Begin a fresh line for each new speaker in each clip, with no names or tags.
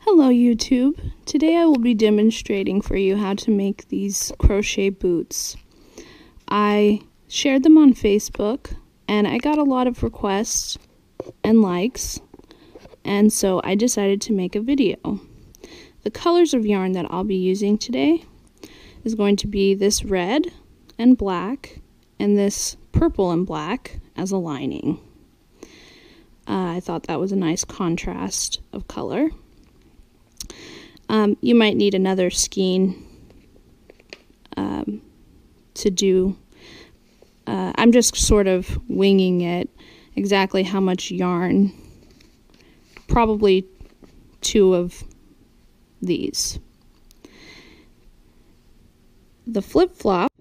Hello YouTube! Today I will be demonstrating for you how to make these crochet boots. I shared them on Facebook and I got a lot of requests and likes, and so I decided to make a video. The colors of yarn that I'll be using today is going to be this red and black and this purple and black as a lining. I thought that was a nice contrast of color. You might need another skein to do. I'm just sort of winging it, exactly how much yarn, probably 2 of these. The flip-flop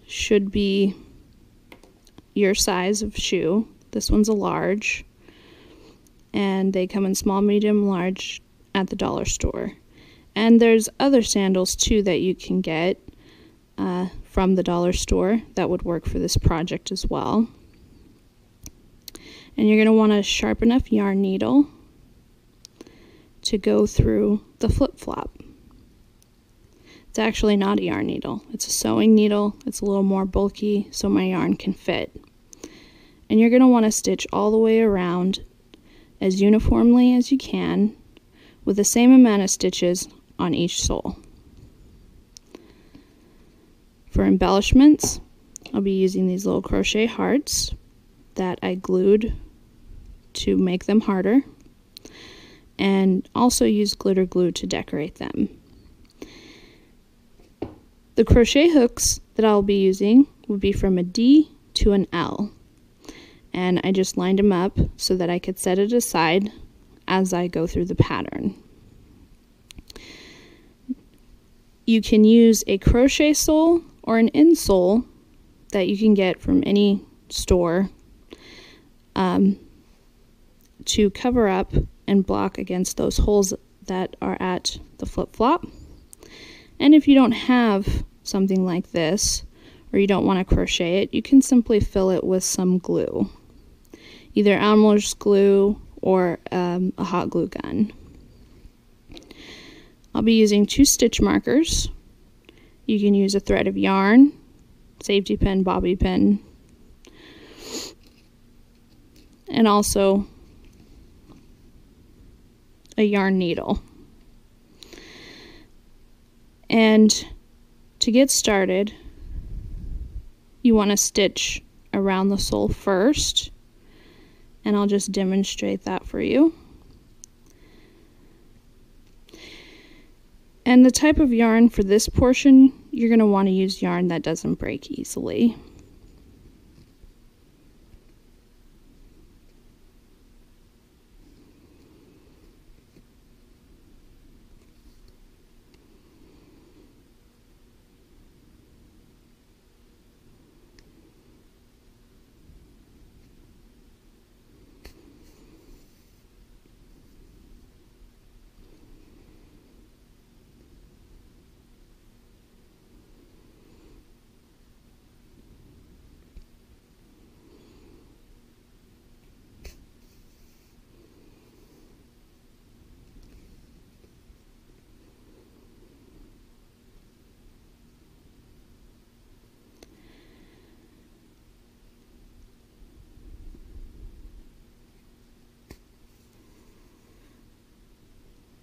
should be your size of shoe. This one's a large, and they come in small, medium, large at the dollar store. And there's other sandals too that you can get from the dollar store that would work for this project as well. And you're going to want a sharp enough yarn needle to go through the flip-flop. It's actually not a yarn needle, it's a sewing needle. It's a little more bulky so my yarn can fit. And you're going to want to stitch all the way around as uniformly as you can with the same amount of stitches on each sole. For embellishments, I'll be using these little crochet hearts that I glued to make them harder, and also use glitter glue to decorate them. The crochet hooks that I'll be using will be from a D to an L. And I just lined them up so that I could set it aside as I go through the pattern. You can use a crochet sole or an insole that you can get from any store to cover up and block against those holes that are at the flip-flop. And if you don't have something like this, or you don't want to crochet it, you can simply fill it with some glue. Either Elmer's glue or a hot glue gun. I'll be using 2 stitch markers. You can use a thread of yarn, safety pin, bobby pin, and also a yarn needle. And to get started, you want to stitch around the sole first. And I'll just demonstrate that for you. And the type of yarn for this portion, you're going to want to use yarn that doesn't break easily.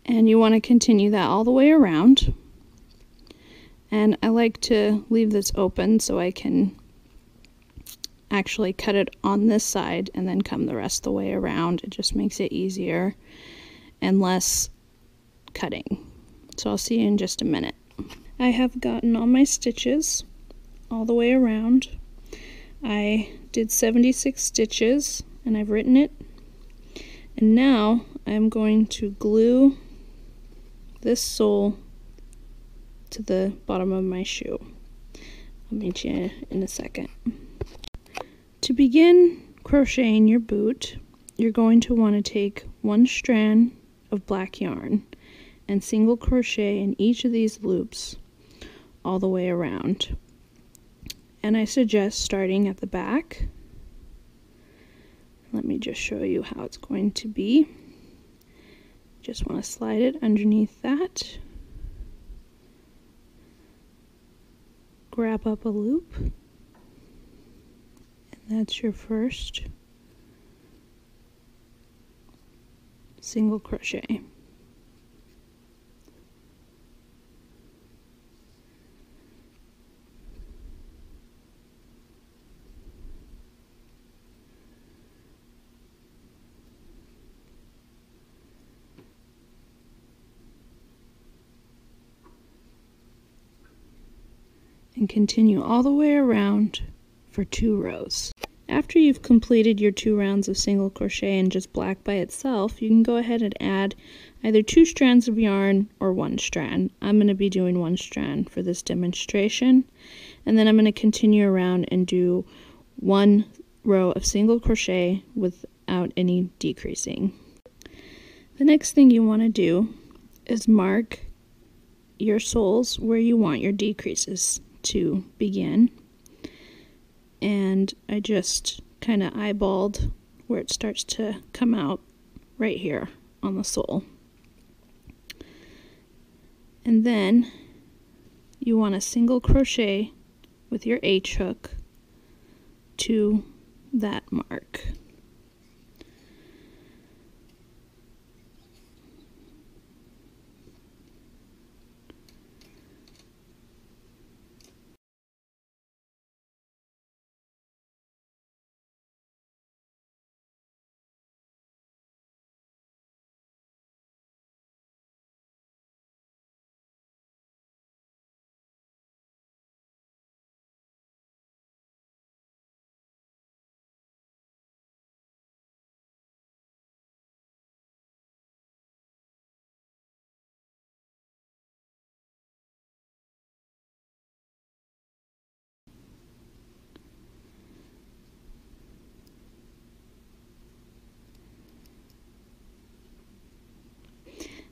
And you want to continue that all the way around. And I like to leave this open so I can actually cut it on this side and then come the rest of the way around. It just makes it easier and less cutting. So I'll see you in just a minute. I have gotten all my stitches all the way around. I did 76 stitches and I've written it. And now I'm going to glue this sole to the bottom of my shoe. I'll meet you in a second. To begin crocheting your boot, you're going to want to take 1 strand of black yarn and single crochet in each of these loops all the way around. And I suggest starting at the back Let me just show you how it's going to be. Just want to slide it underneath that. Grab up a loop. And that's your first single crochet. And continue all the way around for 2 rows. After you've completed your 2 rounds of single crochet and just black by itself, you can go ahead and add either 2 strands of yarn or 1 strand. I'm going to be doing 1 strand for this demonstration, and then I'm going to continue around and do 1 row of single crochet without any decreasing. The next thing you want to do is mark your soles where you want your decreases to begin, and I just kind of eyeballed where it starts to come out right here on the sole. And then you want to single crochet with your H hook to that mark.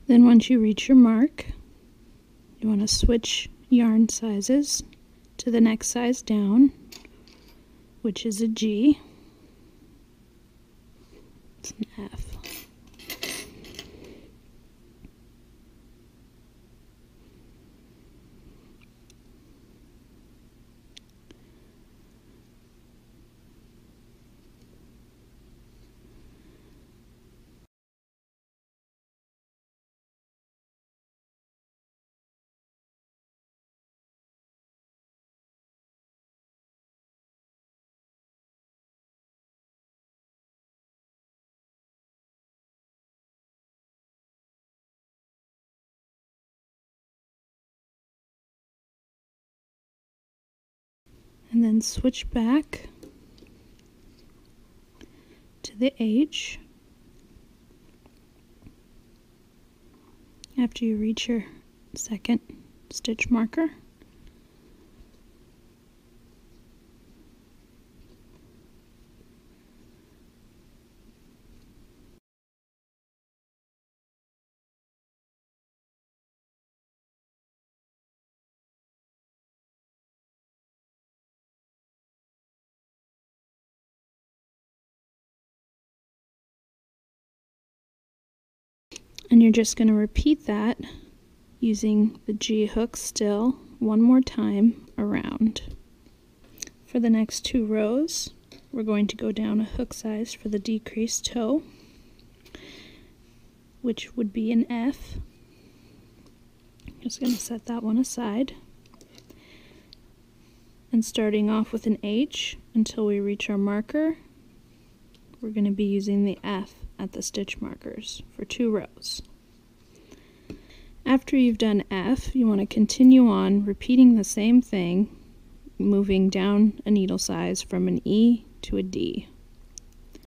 Then once you reach your mark, you want to switch yarn sizes to the next size down, which is a G. It's an F. And then switch back to the H after you reach your second stitch marker. And you're just going to repeat that using the G hook still one more time around. For the next 2 rows, we're going to go down a hook size for the decreased toe, which would be an F. Just going to set that one aside. And starting off with an H until we reach our marker, we're going to be using the F at the stitch markers for 2 rows. After you've done F, you want to continue on repeating the same thing, moving down a needle size from an E to a D.